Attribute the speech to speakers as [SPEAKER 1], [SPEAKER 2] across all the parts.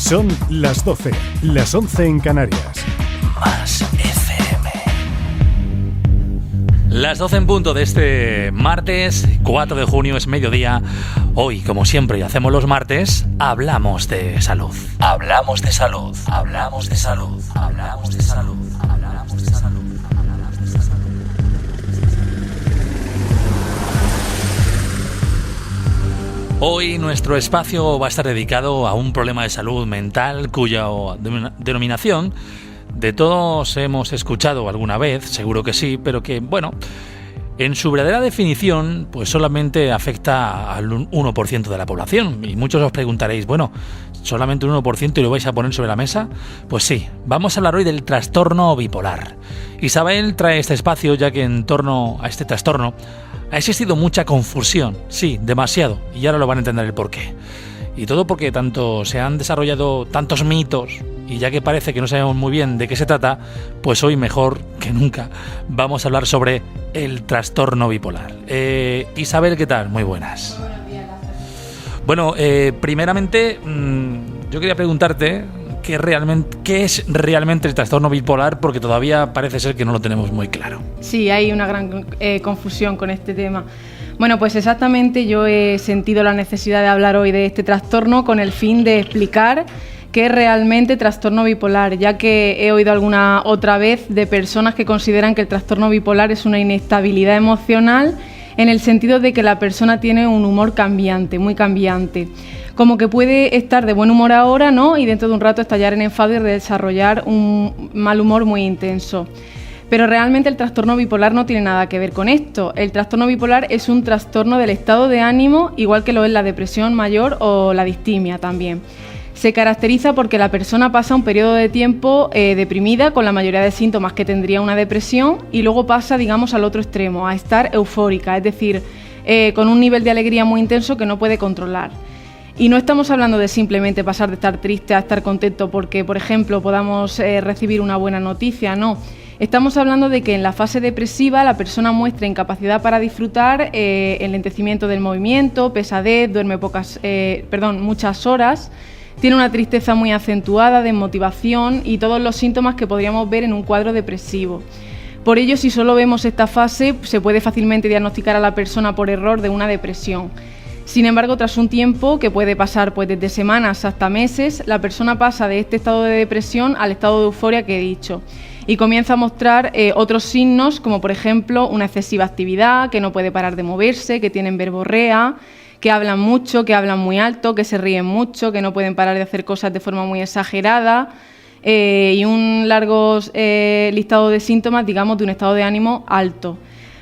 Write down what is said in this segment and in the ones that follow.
[SPEAKER 1] Son las 12, las 11 en Canarias.
[SPEAKER 2] Más FM. Las 12 en punto de este martes 4 de junio, es mediodía. Hoy, como siempre hacemos los martes, hablamos de salud. Hablamos de salud. Hablamos de salud. Hablamos de salud. Hablamos de salud. Hoy nuestro espacio va a estar dedicado a un problema de salud mental cuya denominación de todos hemos escuchado alguna vez, seguro que sí, pero que, bueno, en su verdadera definición, pues solamente afecta al 1% de la población. Y muchos os preguntaréis, bueno, ¿solamente un 1% y lo vais a poner sobre la mesa? Pues sí, vamos a hablar hoy del trastorno bipolar. Isabel trae este espacio ya que en torno a este trastorno ha existido mucha confusión, sí, demasiado, y ahora lo van a entender el porqué. Y todo porque tanto se han desarrollado tantos mitos, y ya que parece que no sabemos muy bien de qué se trata, pues hoy mejor que nunca vamos a hablar sobre el trastorno bipolar. Isabel, ¿qué tal? Muy buenas.
[SPEAKER 3] Buenos días, Lázaro.
[SPEAKER 2] Bueno, primeramente, yo quería preguntarte qué es realmente el trastorno bipolar, porque todavía parece ser que no lo tenemos muy claro.
[SPEAKER 3] Sí, hay una gran confusión con este tema. Bueno, pues exactamente yo he sentido la necesidad de hablar hoy de este trastorno con el fin de explicar qué es realmente trastorno bipolar, ya que he oído alguna otra vez de personas que consideran que el trastorno bipolar es una inestabilidad emocional en el sentido de que la persona tiene un humor cambiante, muy cambiante. Como que puede estar de buen humor ahora, ¿no? Y dentro de un rato estallar en enfado y desarrollar un mal humor muy intenso. Pero realmente el trastorno bipolar no tiene nada que ver con esto. El trastorno bipolar es un trastorno del estado de ánimo, igual que lo es la depresión mayor o la distimia también. Se caracteriza porque la persona pasa un periodo de tiempo deprimida con la mayoría de síntomas que tendría una depresión y luego pasa, digamos, al otro extremo, a estar eufórica, es decir, con un nivel de alegría muy intenso que no puede controlar. Y no estamos hablando de simplemente pasar de estar triste a estar contento porque, por ejemplo, podamos recibir una buena noticia, no. Estamos hablando de que en la fase depresiva la persona muestra incapacidad para disfrutar, enlentecimiento del movimiento, pesadez, duerme muchas horas, tiene una tristeza muy acentuada, desmotivación y todos los síntomas que podríamos ver en un cuadro depresivo. Por ello, si solo vemos esta fase, se puede fácilmente diagnosticar a la persona por error de una depresión. Sin embargo, tras un tiempo, que puede pasar pues desde semanas hasta meses, la persona pasa de este estado de depresión al estado de euforia que he dicho y comienza a mostrar otros signos, como por ejemplo una excesiva actividad, que no puede parar de moverse, que tienen verborrea, que hablan mucho, que hablan muy alto, que se ríen mucho, que no pueden parar de hacer cosas de forma muy exagerada y un largo listado de síntomas, digamos, de un estado de ánimo alto.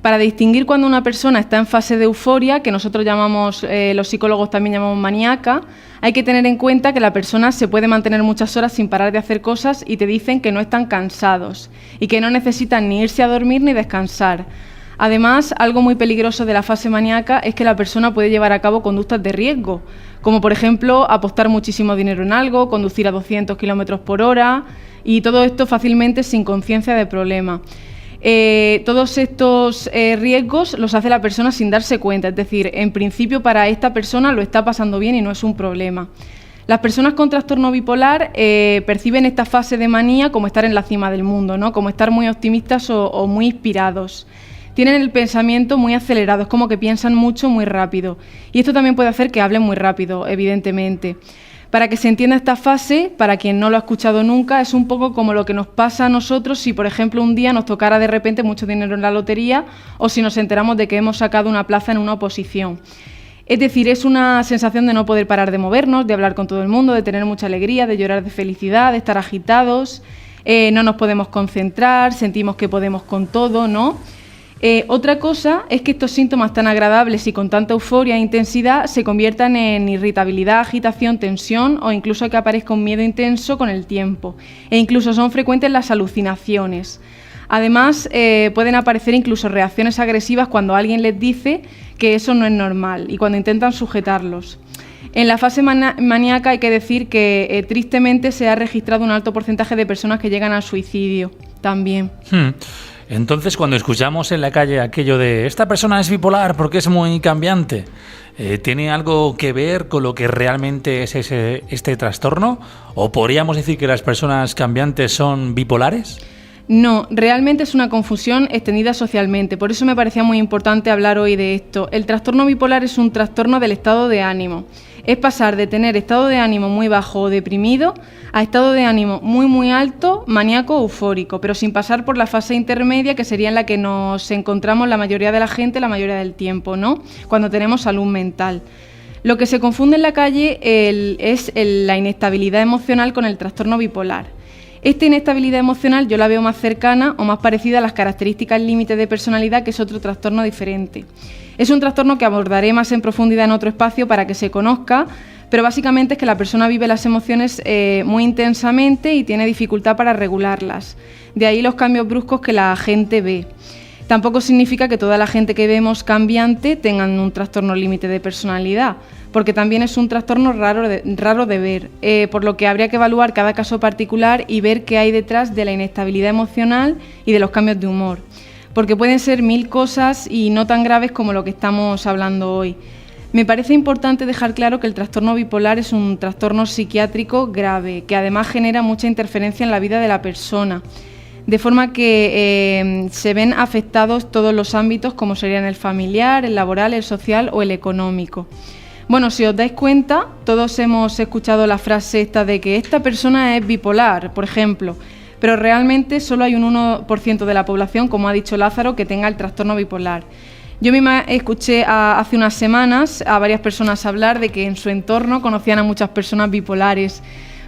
[SPEAKER 3] Para distinguir cuando una persona está en fase de euforia, que nosotros llamamos, los psicólogos también llamamos maníaca, hay que tener en cuenta que la persona se puede mantener muchas horas sin parar de hacer cosas y te dicen que no están cansados y que no necesitan ni irse a dormir ni descansar. Además, algo muy peligroso de la fase maníaca es que la persona puede llevar a cabo conductas de riesgo, como por ejemplo apostar muchísimo dinero en algo, conducir a 200 kilómetros por hora y todo esto fácilmente sin conciencia de problema. Todos estos riesgos los hace la persona sin darse cuenta, es decir, en principio para esta persona lo está pasando bien y no es un problema. Las personas con trastorno bipolar perciben esta fase de manía como estar en la cima del mundo, ¿no? Como estar muy optimistas o muy inspirados. Tienen el pensamiento muy acelerado, es como que piensan mucho muy rápido. Y esto también puede hacer que hablen muy rápido, evidentemente. Para que se entienda esta fase, para quien no lo ha escuchado nunca, es un poco como lo que nos pasa a nosotros si, por ejemplo, un día nos tocara de repente mucho dinero en la lotería o si nos enteramos de que hemos sacado una plaza en una oposición. Es decir, es una sensación de no poder parar de movernos, de hablar con todo el mundo, de tener mucha alegría, de llorar de felicidad, de estar agitados, no nos podemos concentrar, sentimos que podemos con todo, ¿no? Otra cosa es que estos síntomas tan agradables y con tanta euforia e intensidad se conviertan en irritabilidad, agitación, tensión o incluso que aparezca un miedo intenso con el tiempo. E incluso son frecuentes las alucinaciones. Además, pueden aparecer incluso reacciones agresivas cuando alguien les dice que eso no es normal y cuando intentan sujetarlos. En la fase maníaca hay que decir que tristemente se ha registrado un alto porcentaje de personas que llegan al suicidio también.
[SPEAKER 2] Entonces, cuando escuchamos en la calle aquello de esta persona es bipolar porque es muy cambiante, ¿Tiene algo que ver con lo que realmente es este trastorno? ¿O podríamos decir que las personas cambiantes son bipolares?
[SPEAKER 3] No, realmente es una confusión extendida socialmente, por eso me parecía muy importante hablar hoy de esto. El trastorno bipolar es un trastorno del estado de ánimo. Es pasar de tener estado de ánimo muy bajo o deprimido a estado de ánimo muy alto, maníaco o eufórico, pero sin pasar por la fase intermedia, que sería en la que nos encontramos la mayoría de la gente la mayoría del tiempo, ¿no? Cuando tenemos salud mental. Lo que se confunde en la calle es la inestabilidad emocional con el trastorno bipolar. Esta inestabilidad emocional yo la veo más cercana o más parecida a las características límites de personalidad, que es otro trastorno diferente. Es un trastorno que abordaré más en profundidad en otro espacio para que se conozca, pero básicamente es que la persona vive las emociones muy intensamente y tiene dificultad para regularlas. De ahí los cambios bruscos que la gente ve. Tampoco significa que toda la gente que vemos cambiante tengan un trastorno límite de personalidad, porque también es un trastorno raro de ver, por lo que habría que evaluar cada caso particular y ver qué hay detrás de la inestabilidad emocional y de los cambios de humor, porque pueden ser 1000 cosas y no tan graves como lo que estamos hablando hoy. Me parece importante dejar claro que el trastorno bipolar es un trastorno psiquiátrico grave, que además genera mucha interferencia en la vida de la persona, de forma que se ven afectados todos los ámbitos, como serían el familiar, el laboral, el social o el económico. Bueno, si os dais cuenta, todos hemos escuchado la frase esta de que esta persona es bipolar, por ejemplo, pero realmente solo hay un 1% de la población, como ha dicho Lázaro, que tenga el trastorno bipolar. Yo misma escuché hace unas semanas a varias personas hablar de que en su entorno conocían a muchas personas bipolares.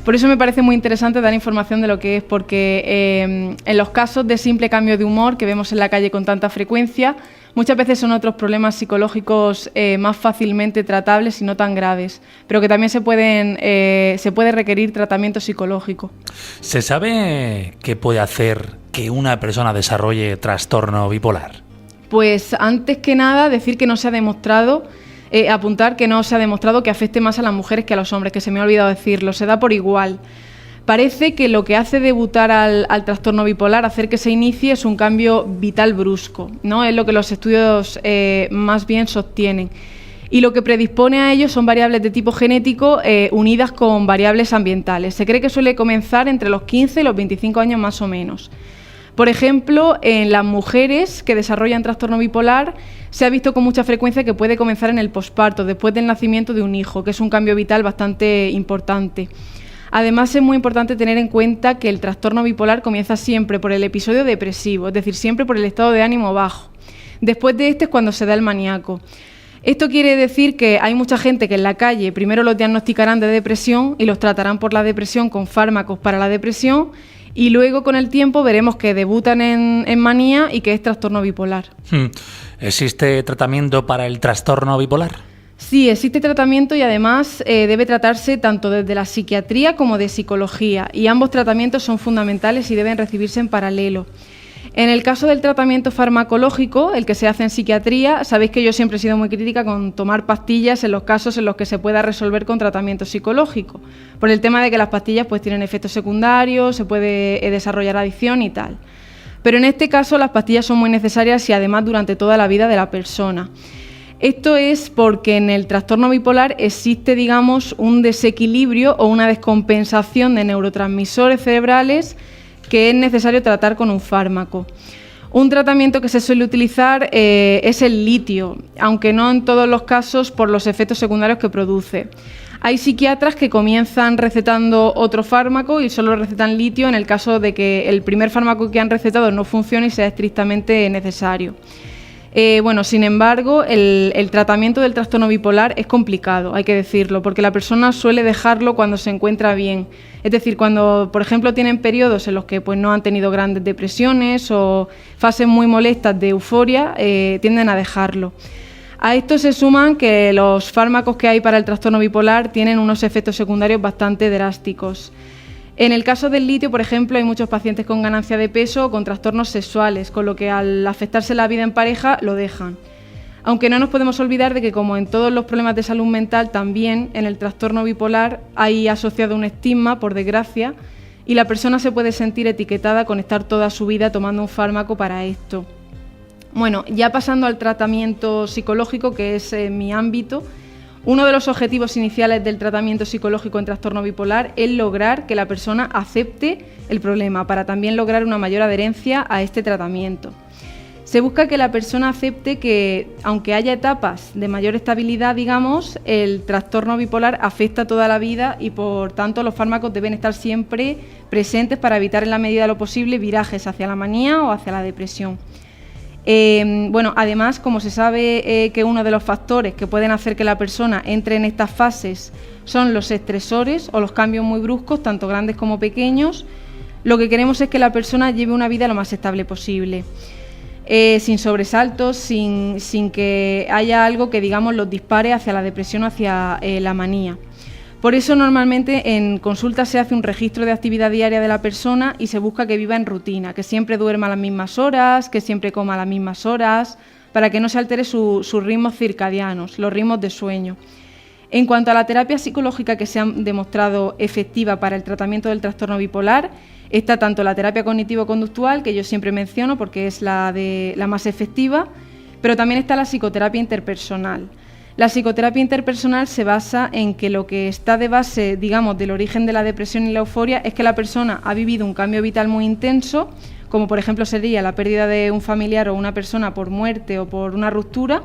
[SPEAKER 3] Por eso me parece muy interesante dar información de lo que es, porque en los casos de simple cambio de humor que vemos en la calle con tanta frecuencia, muchas veces son otros problemas psicológicos más fácilmente tratables y no tan graves, pero que también se puede requerir tratamiento psicológico.
[SPEAKER 2] ¿Se sabe qué puede hacer que una persona desarrolle trastorno bipolar?
[SPEAKER 3] Pues antes que nada decir que no se ha demostrado, apuntar que no se ha demostrado que afecte más a las mujeres que a los hombres, que se me ha olvidado decirlo, se da por igual. Parece que lo que hace debutar al trastorno bipolar, hacer que se inicie, es un cambio vital brusco, ¿no? Es lo que los estudios más bien sostienen. Y lo que predispone a ello son variables de tipo genético unidas con variables ambientales. Se cree que suele comenzar entre los 15 y los 25 años más o menos. Por ejemplo, en las mujeres que desarrollan trastorno bipolar se ha visto con mucha frecuencia que puede comenzar en el posparto, después del nacimiento de un hijo, que es un cambio vital bastante importante. Además, es muy importante tener en cuenta que el trastorno bipolar comienza siempre por el episodio depresivo, es decir, siempre por el estado de ánimo bajo. Después de este es cuando se da el maníaco. Esto quiere decir que hay mucha gente que en la calle primero los diagnosticarán de depresión y los tratarán por la depresión con fármacos para la depresión, y luego con el tiempo veremos que debutan en manía y que es trastorno bipolar.
[SPEAKER 2] ¿Existe tratamiento para el trastorno bipolar?
[SPEAKER 3] Sí, existe tratamiento y además debe tratarse tanto desde la psiquiatría como de psicología, y ambos tratamientos son fundamentales y deben recibirse en paralelo. En el caso del tratamiento farmacológico, el que se hace en psiquiatría, sabéis que yo siempre he sido muy crítica con tomar pastillas en los casos en los que se pueda resolver con tratamiento psicológico, por el tema de que las pastillas pues tienen efectos secundarios, se puede desarrollar adicción y tal. Pero en este caso las pastillas son muy necesarias y además durante toda la vida de la persona. Esto es porque en el trastorno bipolar existe, digamos, un desequilibrio o una descompensación de neurotransmisores cerebrales que es necesario tratar con un fármaco. Un tratamiento que se suele utilizar es el litio, aunque no en todos los casos por los efectos secundarios que produce. Hay psiquiatras que comienzan recetando otro fármaco y solo recetan litio en el caso de que el primer fármaco que han recetado no funcione y sea estrictamente necesario. Sin embargo, el tratamiento del trastorno bipolar es complicado, hay que decirlo, porque la persona suele dejarlo cuando se encuentra bien. Es decir, cuando, por ejemplo, tienen periodos en los que pues, no han tenido grandes depresiones o fases muy molestas de euforia, tienden a dejarlo. A esto se suman que los fármacos que hay para el trastorno bipolar tienen unos efectos secundarios bastante drásticos. En el caso del litio, por ejemplo, hay muchos pacientes con ganancia de peso o con trastornos sexuales, con lo que al afectarse la vida en pareja lo dejan. Aunque no nos podemos olvidar de que, como en todos los problemas de salud mental, también en el trastorno bipolar hay asociado un estigma, por desgracia, y la persona se puede sentir etiquetada con estar toda su vida tomando un fármaco para esto. Bueno, ya pasando al tratamiento psicológico, que es mi ámbito, uno de los objetivos iniciales del tratamiento psicológico en trastorno bipolar es lograr que la persona acepte el problema, para también lograr una mayor adherencia a este tratamiento. Se busca que la persona acepte que, aunque haya etapas de mayor estabilidad, digamos, el trastorno bipolar afecta toda la vida y, por tanto, los fármacos deben estar siempre presentes para evitar, en la medida de lo posible, virajes hacia la manía o hacia la depresión. Además, como se sabe que uno de los factores que pueden hacer que la persona entre en estas fases son los estresores o los cambios muy bruscos, tanto grandes como pequeños, lo que queremos es que la persona lleve una vida lo más estable posible. Sin sobresaltos, sin que haya algo que, digamos, los dispare hacia la depresión o hacia la manía. Por eso, normalmente en consulta se hace un registro de actividad diaria de la persona y se busca que viva en rutina, que siempre duerma a las mismas horas, que siempre coma a las mismas horas, para que no se altere sus ritmos circadianos, los ritmos de sueño. En cuanto a la terapia psicológica que se ha demostrado efectiva para el tratamiento del trastorno bipolar, está tanto la terapia cognitivo-conductual, que yo siempre menciono porque es la más efectiva, pero también está la psicoterapia interpersonal. La psicoterapia interpersonal se basa en que lo que está de base, digamos, del origen de la depresión y la euforia es que la persona ha vivido un cambio vital muy intenso, como por ejemplo sería la pérdida de un familiar o una persona por muerte o por una ruptura,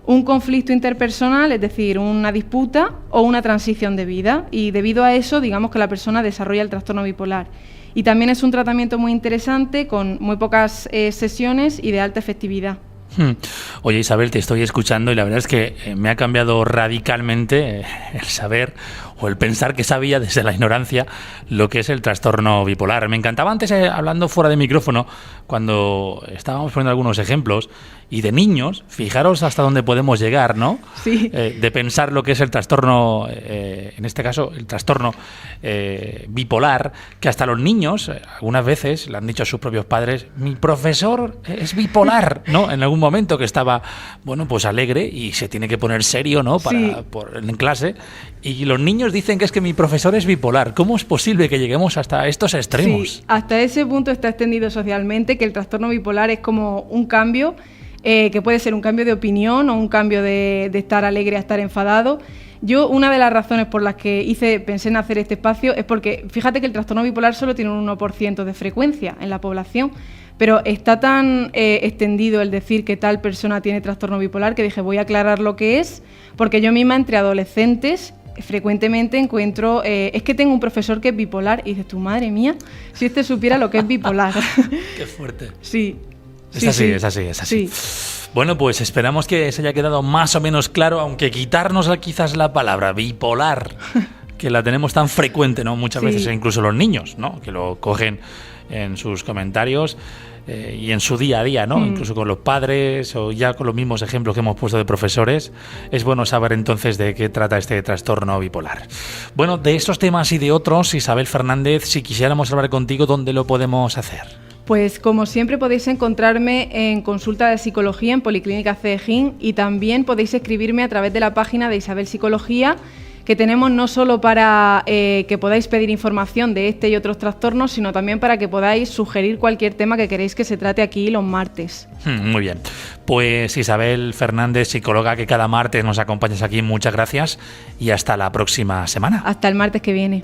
[SPEAKER 3] un conflicto interpersonal, es decir, una disputa o una transición de vida, y debido a eso, digamos que la persona desarrolla el trastorno bipolar. Y también es un tratamiento muy interesante, con muy pocas sesiones y de alta efectividad.
[SPEAKER 2] Oye, Isabel, te estoy escuchando y la verdad es que me ha cambiado radicalmente el saber o el pensar que sabía desde la ignorancia lo que es el trastorno bipolar. Me encantaba antes, hablando fuera de micrófono, cuando estábamos poniendo algunos ejemplos, y de niños, fijaros hasta dónde podemos llegar, ¿no?
[SPEAKER 3] Sí.
[SPEAKER 2] De pensar lo que es el trastorno, en este caso, el trastorno bipolar, que hasta los niños, algunas veces, le han dicho a sus propios padres, mi profesor es bipolar, ¿no? En algún momento que estaba, bueno, pues alegre y se tiene que poner serio, ¿no? En clase, y los niños dicen que es que mi profesor es bipolar. ¿Cómo es posible que lleguemos hasta estos extremos?
[SPEAKER 3] Sí, hasta ese punto está extendido socialmente que el trastorno bipolar es como un cambio, que puede ser un cambio de opinión o un cambio de estar alegre a estar enfadado. Yo, una de las razones por las que pensé en hacer este espacio es porque, fíjate que el trastorno bipolar solo tiene un 1% de frecuencia en la población, pero está tan extendido el decir que tal persona tiene trastorno bipolar que dije, voy a aclarar lo que es, porque yo misma entre adolescentes frecuentemente encuentro, es que tengo un profesor que es bipolar, y dices, tu madre mía, si este supiera lo que es bipolar.
[SPEAKER 2] Qué fuerte.
[SPEAKER 3] Sí.
[SPEAKER 2] Es así. Sí. Bueno, pues esperamos que se haya quedado más o menos claro, aunque quitarnos quizás la palabra bipolar, que la tenemos tan frecuente, ¿no? Muchas veces, incluso los niños, ¿no? Que lo cogen en sus comentarios y en su día a día, ¿no? Incluso con los padres o ya con los mismos ejemplos que hemos puesto de profesores. Es bueno saber entonces de qué trata este trastorno bipolar. Bueno, de estos temas y de otros, Isabel Fernández, si quisiéramos hablar contigo, ¿dónde lo podemos hacer?
[SPEAKER 3] Pues como siempre podéis encontrarme en consulta de psicología en Policlínica Cedejín, y también podéis escribirme a través de la página de Isabel Psicología, que tenemos no solo para que podáis pedir información de este y otros trastornos, sino también para que podáis sugerir cualquier tema que queréis que se trate aquí los martes.
[SPEAKER 2] Muy bien. Pues Isabel Fernández, psicóloga, que cada martes nos acompañas aquí, muchas gracias y hasta la próxima semana.
[SPEAKER 3] Hasta el martes que viene.